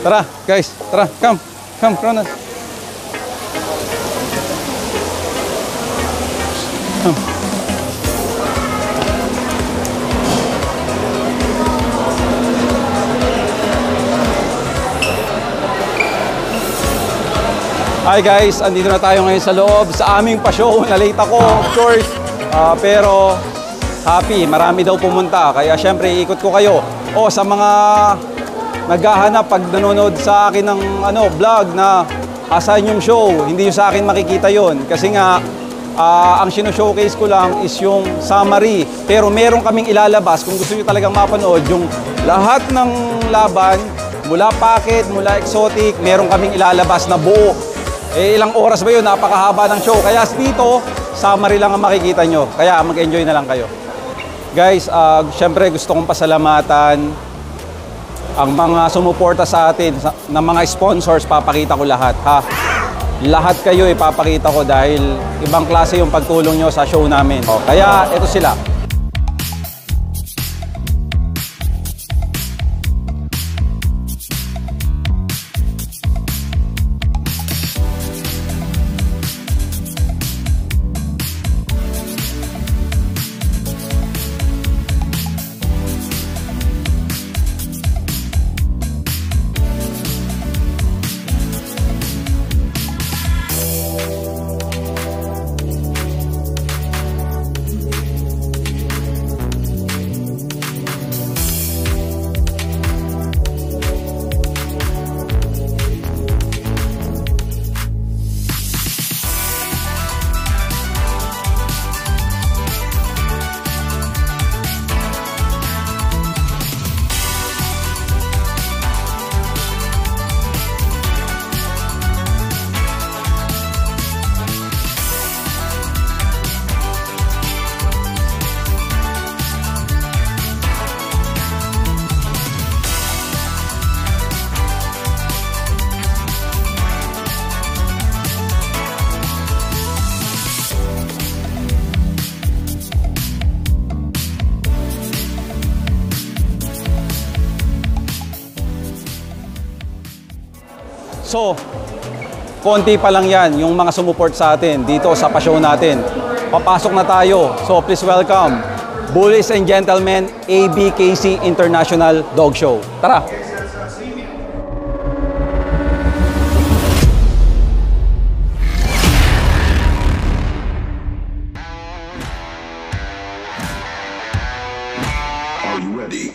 Tara, guys. Tara, come. Come, Kronos. Come. Hi guys, andito na tayo ngayon sa loob sa aming pa-show. Na-late ako, of course. Pero happy, marami daw pumunta. Kaya syempre, ikot ko kayo. O sa mga naghahanap pag nanonood sa akin ng vlog na asan yung show, hindi yung sa akin makikita yon. Kasi nga, ang sino-showcase ko lang is yung summary. Pero meron kaming ilalabas, kung gusto nyo talagang mapanood, yung lahat ng laban, mula packet, mula exotic, meron kaming ilalabas na buo. Ilang oras ba yun? Napakahaba ng show. Kaya dito, summary lang ang makikita nyo. Kaya mag-enjoy na lang kayo. Guys, syempre gusto kong pasalamatan ang mga sumuporta sa atin, ng mga sponsors, papakita ko lahat. Ha? Lahat kayo ipapakita ko dahil ibang klase yung pagtulong nyo sa show namin. Kaya ito sila. So, konti pa lang yan yung mga sumuport sa atin dito sa pa-show natin. Papasok na tayo. So, please welcome, Bullies and Gentlemen, ABKC International Dog Show. Tara! Are you ready?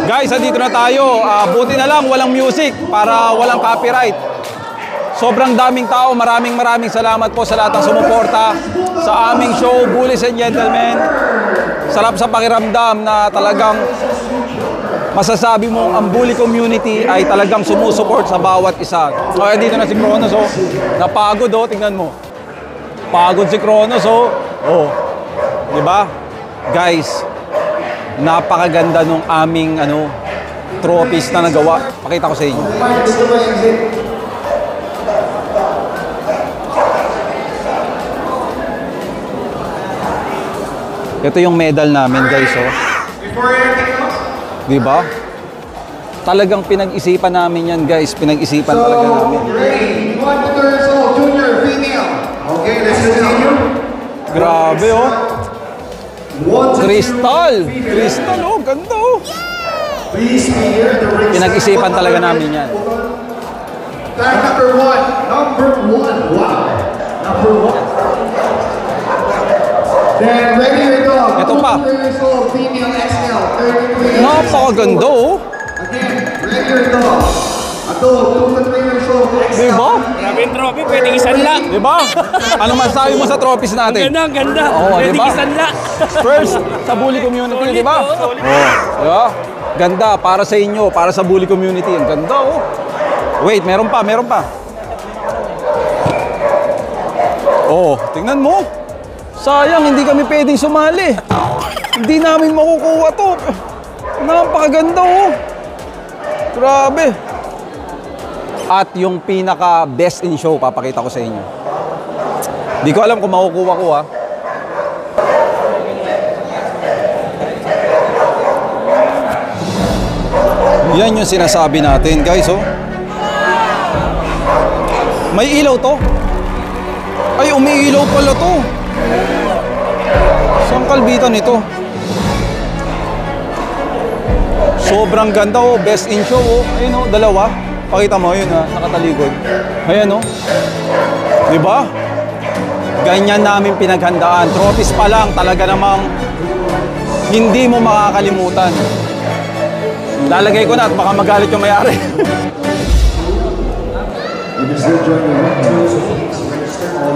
Guys, andito na tayo. Buti na lang walang music para walang copyright. Sobrang daming tao. Maraming salamat po sa lahat ng sumuporta sa aming show, Bullies and Gentlemen. Sarap sa pakiramdam na talagang masasabi mo ang bully community ay talagang sumusuport sa bawat isa. Kaya dito na si Kronos, oh. Napagod, oh. Tingnan mo. Pagod si Kronos, oh. Oh. Diba? Guys, napakaganda nung aming trophies na nagawa. Pakita ko sa inyo. Ito yung medal namin, guys, oh. Diba? Talagang pinag-isipan namin yan, guys. Pinag-isipan talaga namin. Grabe, oh. Crystal! Crystal, oh. Ganda, oh. Pinag-isipan talaga namin yan. Number one. Wow. Number one. Then regular dog. Ito pa. Female XL. 33. Napakaganda, oh. Again, regular dog. Adult, 2 to 3 years old. Diba? Grabe yung trophy, pwedeng isanla. Diba? Ano masasabi mo sa trophies natin? Ang ganda. Oo, Pwedeng diba? isanla. First, sa bully community, diba? Solid. Diba? Ganda, para sa inyo, para sa bully community. Ang ganda, oh. Wait, meron pa. Oh, tingnan mo. Sayang, hindi kami pwedeng sumali. Hindi namin makukuha to. Napakaganda, oh. Grabe. At yung pinaka best in show, papakita ko sa inyo. Di ko alam kung makukuha ko, ha. Yan yung sinasabi natin, guys, oh. May ilaw to. Ay, umiilaw pala to. Saan kalbitan ito? Sobrang ganda, oh. Best in show, oh. Ayun, oh, dalawa. Pakita mo, yun, ha, nakataligod. Ayan, oh. Diba? Ganyan namin pinaghandaan. Trophies pa lang, talaga namang hindi mo makakalimutan. Lalagay ko na at baka magalit yung may-ari.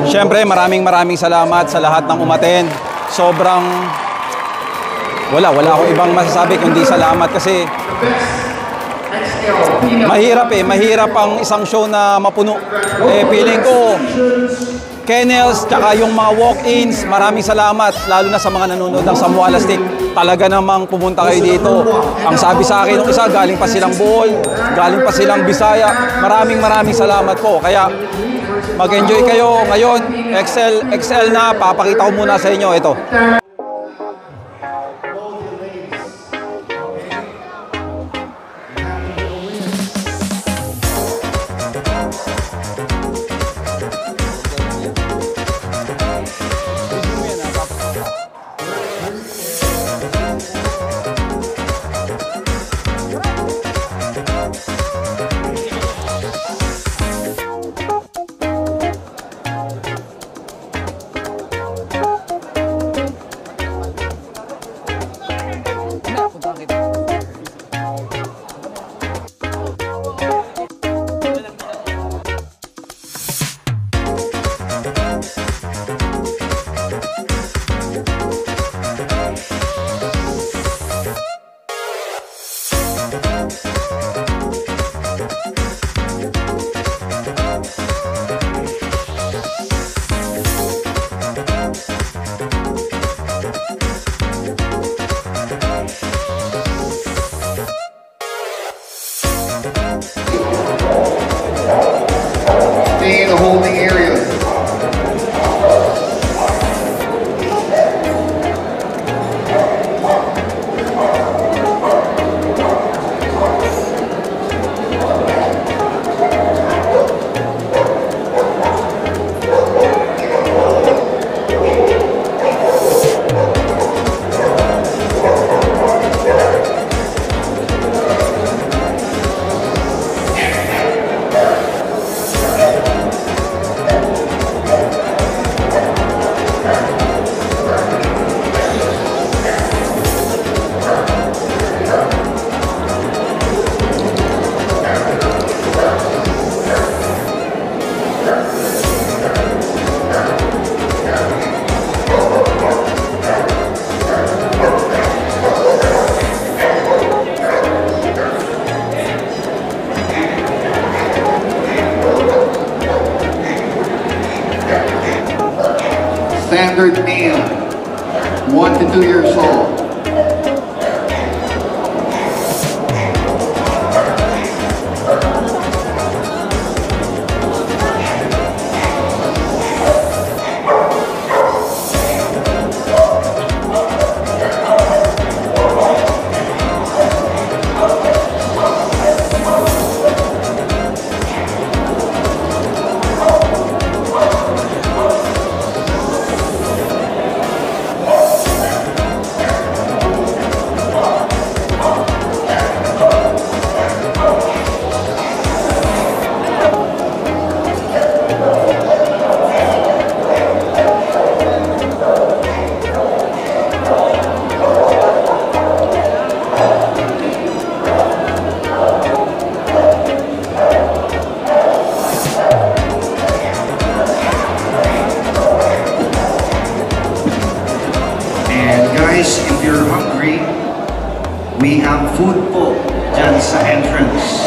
Siyempre, maraming salamat sa lahat ng umaten. Sobrang wala akong ibang masasabi kundi salamat kasi mahirap ang isang show na mapuno. Feeling ko kennels, tsaka yung mga walk-ins, maraming salamat, lalo na sa mga nanonood ng Samoa Lastik. Talaga namang pumunta kayo dito. Ang sabi sa akin ng isa, galing pa silang Bohol, galing pa silang Bisaya. Maraming salamat po. Kaya mag-enjoy kayo ngayon. XL na, papakita ko muna sa inyo ito. Stay in the holding area. Standard male, 1 to 2 years old. We have food po dyan sa entrance.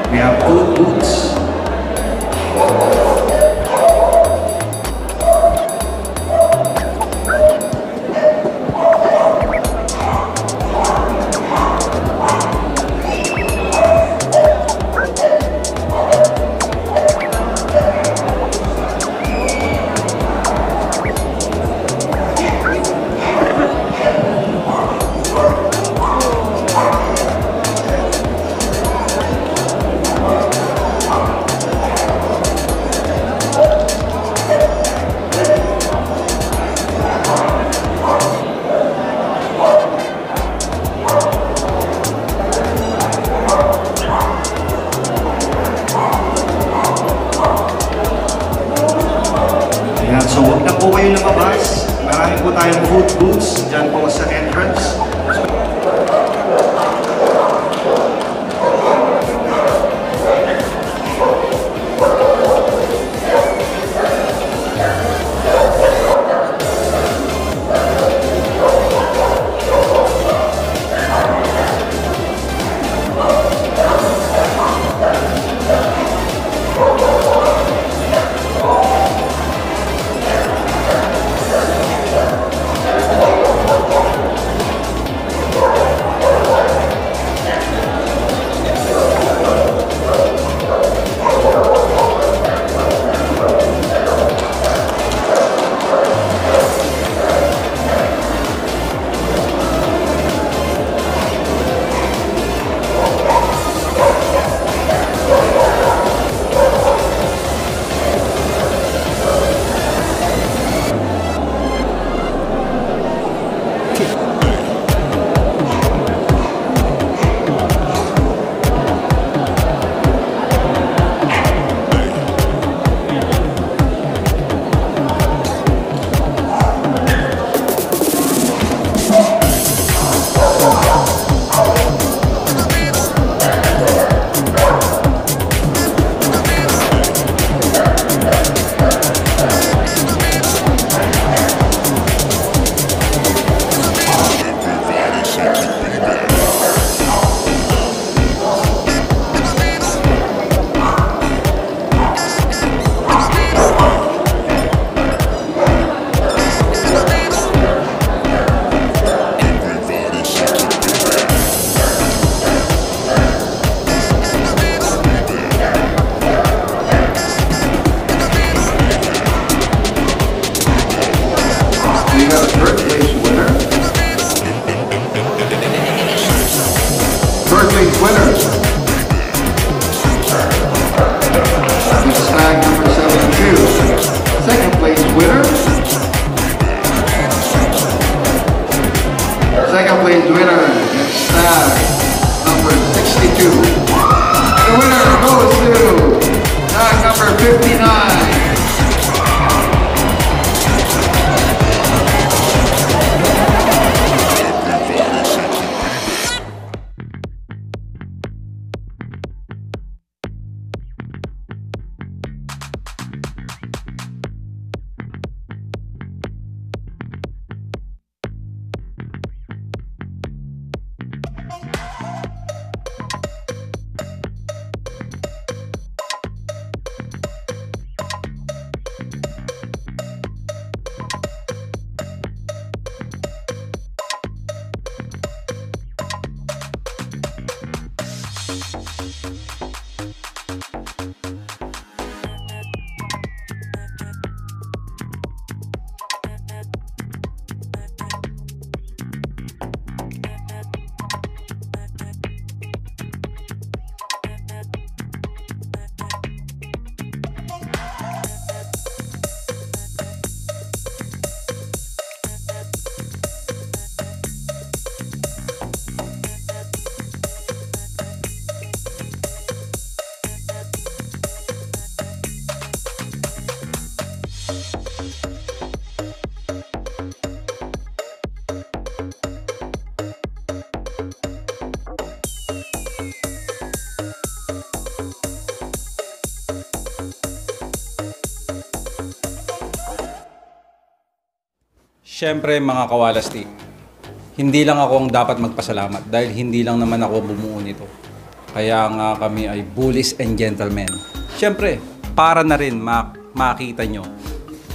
We have food booths. Ayan, so huwag na po kayo lumabas. Marami po tayong food booths dyan po sa entrance. We have a third place winner. Third place winner. It's tag number 72. Second place winner. Second place winner. It's tag number 62. And the winner goes to tag number 59. Siyempre mga Kawalas team, hindi lang ako ang dapat magpasalamat dahil hindi lang naman ako bumuo nito. Kaya nga kami ay bullies and gentlemen. Siyempre, para na rin makita nyo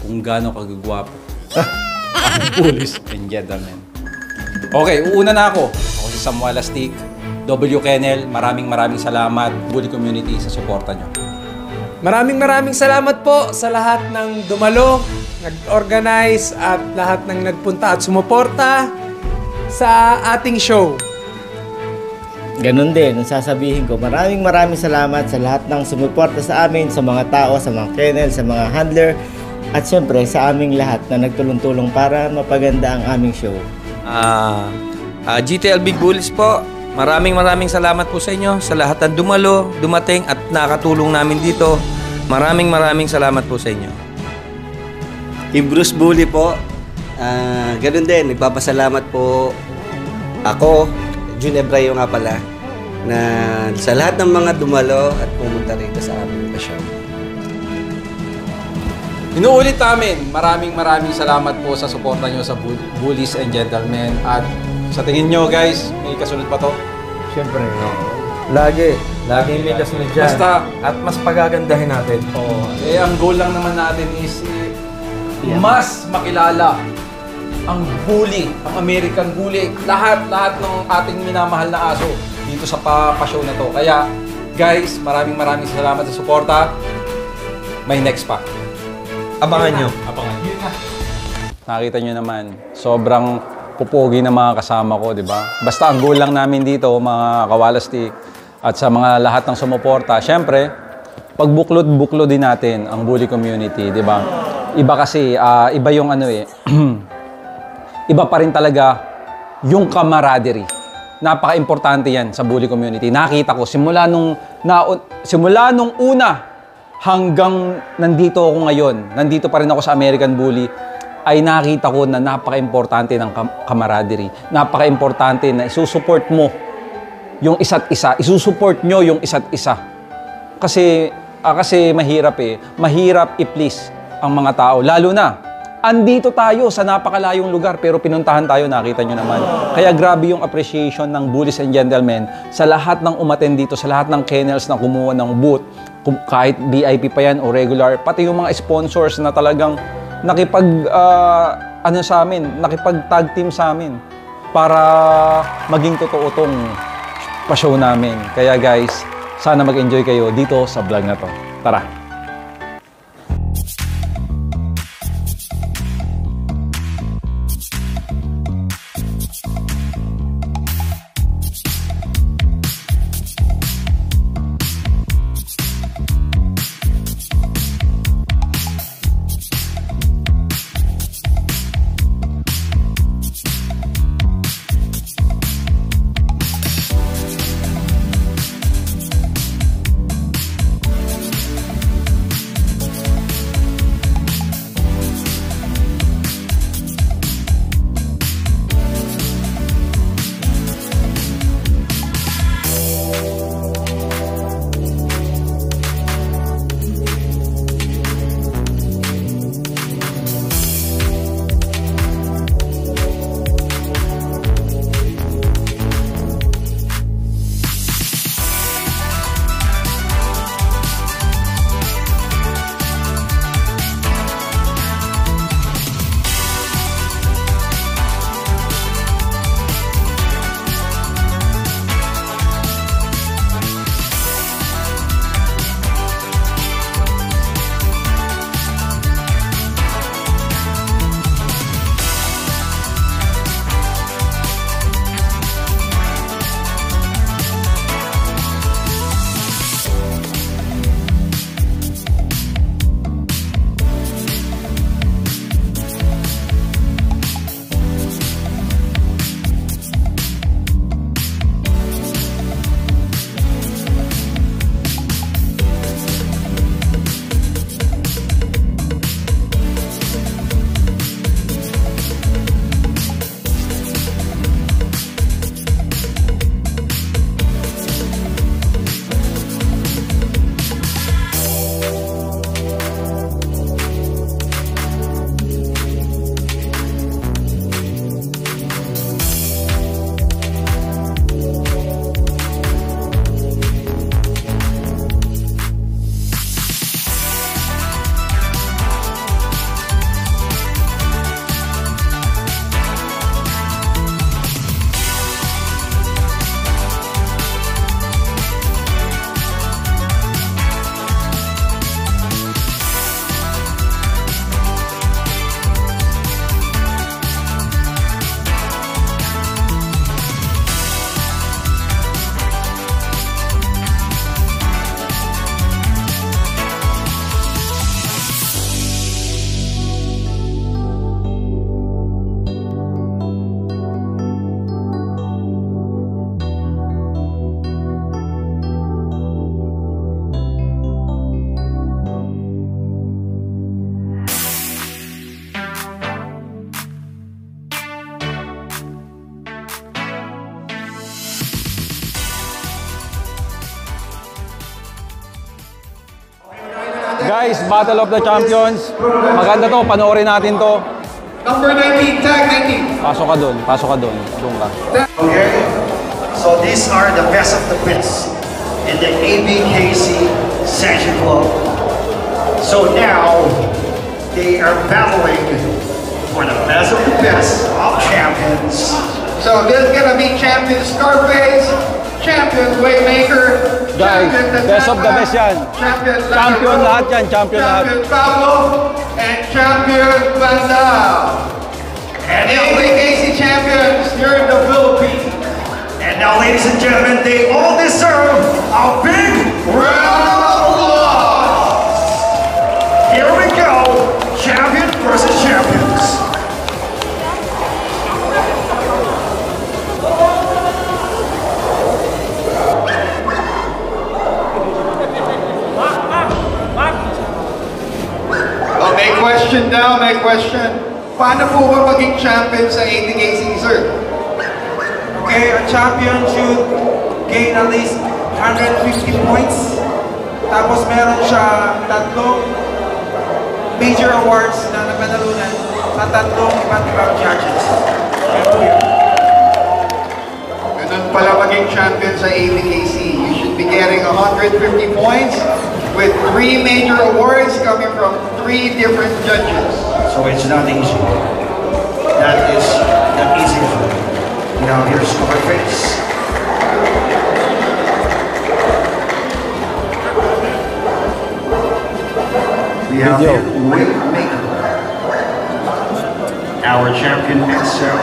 kung gaano kagagwapo ang bullies and gentlemen. Okay, uuna na ako. Ako si Samuel Astic, W. Kennel. Maraming salamat, bully community, sa suporta nyo. Maraming salamat po sa lahat ng dumalo, nag-organize at lahat ng nagpunta at sumuporta sa ating show. Ganun din, ang sasabihin ko, maraming salamat sa lahat ng sumuporta sa amin, sa mga tao, sa mga kennel, sa mga handler, at syempre sa aming lahat na nagtulong-tulong para mapaganda ang aming show. GTL Big Bullies po, maraming salamat po sa inyo, sa lahat ng dumalo, dumating at nakatulong namin dito. Maraming salamat po sa inyo. Team Bruce Bully po, ganun din, nagpapasalamat po ako, Jun Ebrayo nga pala, na sa lahat ng mga dumalo at pumunta rito sa aming pasyon. Inuulit namin, maraming salamat po sa suporta nyo sa Bullies and Gentlemen. At sa tingin nyo guys, may kasunod pa to? Siyempre, lagi may kasunod dyan. Basta, at mas pagagandahin natin. ang goal lang naman natin is mas makilala ang bully, ang American bully, lahat ng ating minamahal na aso dito sa pa-show na to. Kaya guys, maraming salamat sa suporta. May next pa. Abangan nyo. Nakita nyo naman, sobrang pupogi ng mga kasama ko, di ba? Basta ang goal lang namin dito, mga kawalastik, at sa mga lahat ng sumuporta, syempre, pagbuklod din natin ang bully community, di ba? Iba kasi, iba yung iba pa rin talaga yung camaraderie. Napaka-importante yan sa bully community. Nakita ko, simula nung una hanggang nandito ako ngayon, nandito pa rin ako sa American Bully, ay nakita ko na napaka-importante ng camaraderie. Napaka-importante na isusupport mo yung isa't isa. Isusupport nyo yung isa't isa. Kasi mahirap Mahirap i-please ang mga tao. Lalo na, andito tayo sa napakalayong lugar pero pinuntahan tayo, nakita nyo naman. Kaya grabe yung appreciation ng Bullies and Gentlemen sa lahat ng umattend dito, sa lahat ng kennels na kumuha ng booth, kahit VIP pa yan o regular, pati yung mga sponsors na talagang nakipag-tag team sa amin para maging totoo tong pa-show namin. Kaya guys, sana mag-enjoy kayo dito sa vlog na to. Tara! Guys, Battle of the Champions. Maganda to, panoorin natin to. Number 19, tag 19. Pasok ka dun, pasok ka dun. Doon ka. Okay, so these are the best of the best in the ABKC Sanction Club. So now they are battling for the best of the best of champions. So this is gonna be champion Scarface, champion Waymaker, Guys, champion best of the best yan. champion Champion Laro, lahat yan, champion lahat. champion Pablo, and champion Vandal. And ABKC champions here in the Philippines. And now, ladies and gentlemen, they all deserve a big round of applause. Here we go, champion versus champions. Oh, may question daw, may question. Paano po ba maging champion sa ABKC, sir? Okay, a champion should gain at least 150 points. Tapos meron siya tatlong major awards na napanalunan sa tatlong iba't ibang judges. Ganun pala maging champion sa ABKC. You should be getting 150 points with 3 major awards coming from 3 different judges. So it's not easy. That is not easy. Now here's Scarface. We have Video. here Waymaker, our champion himself.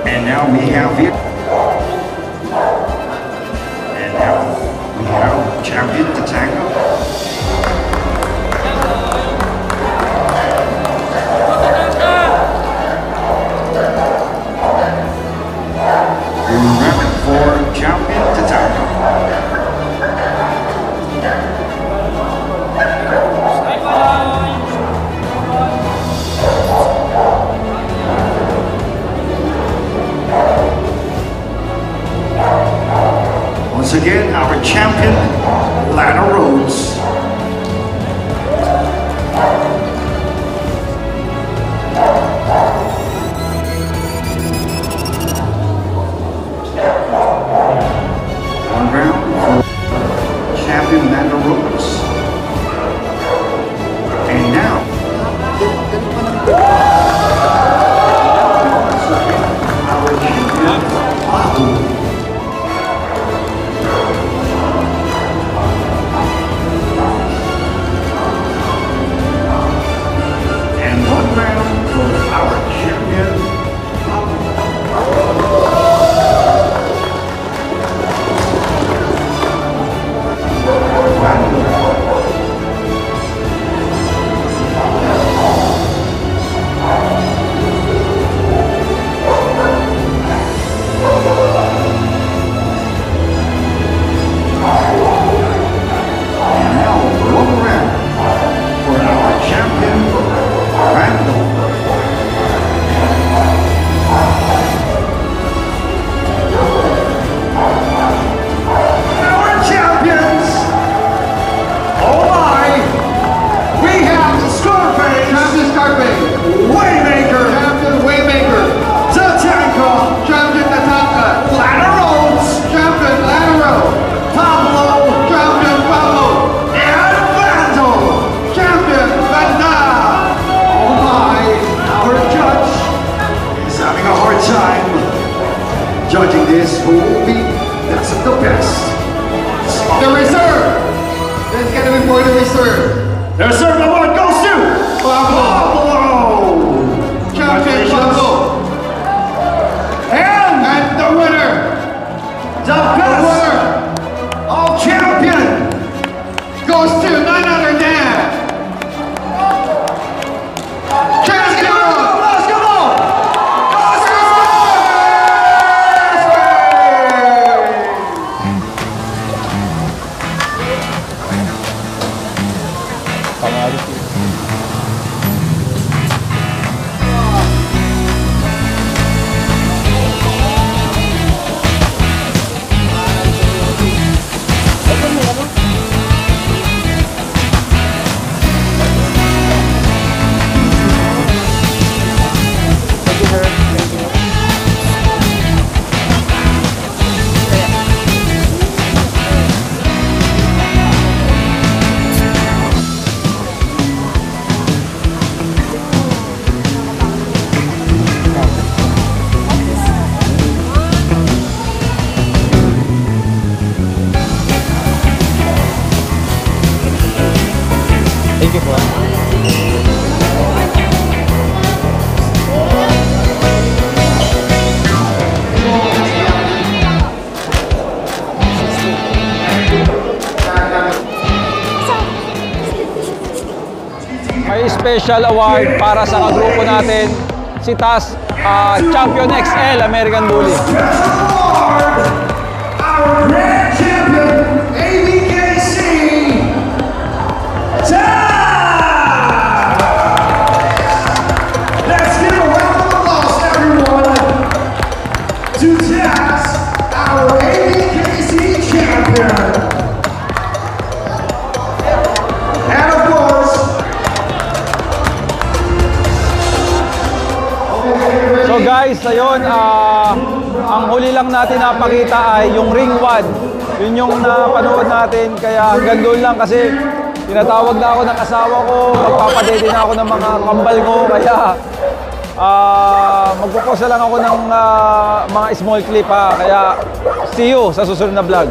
And now we have here. And now we have champion Tatango. Remember for champion Tatango. Once again, our champion, Lana Rhodes. One round for champion Lana Rhodes. And now, our champion, Ahu. And one round for our champion, and now one round for our champion, Randall. Our champions! Oh my! We have Scarface! Champion Scarface, Waymaker! champion Waymaker, Tatanka! champion Tatanka, Lana Rhodes! champion Lanaro, Pablo! champion Pablo, And Vandal! champion Vandal. Oh my! Our judge is having a hard time judging this. Who will be best of the best? The reserve. This is gonna be for the reserve. The serve award goes to Pablo! Champion Pablo. And the winner, The best of champion! goes to none other than champion. Pangalit yun. special award para sa kagrupo natin, si Taz, Champion XL American Bully. Our grand champion, ABKC, Let's give a round of applause, everyone, to Taz, our ABKC champion. And of course, So guys, ayun, ang huli lang natin napakita ay yung ring 1. Yun yung napanood natin, kaya hanggang doon lang kasi tinatawag na ako ng asawa ko, magpapadede na ako ng mga kambal ko, kaya magpupost na lang ako ng mga small clip ha, kaya see you sa susunod na vlog.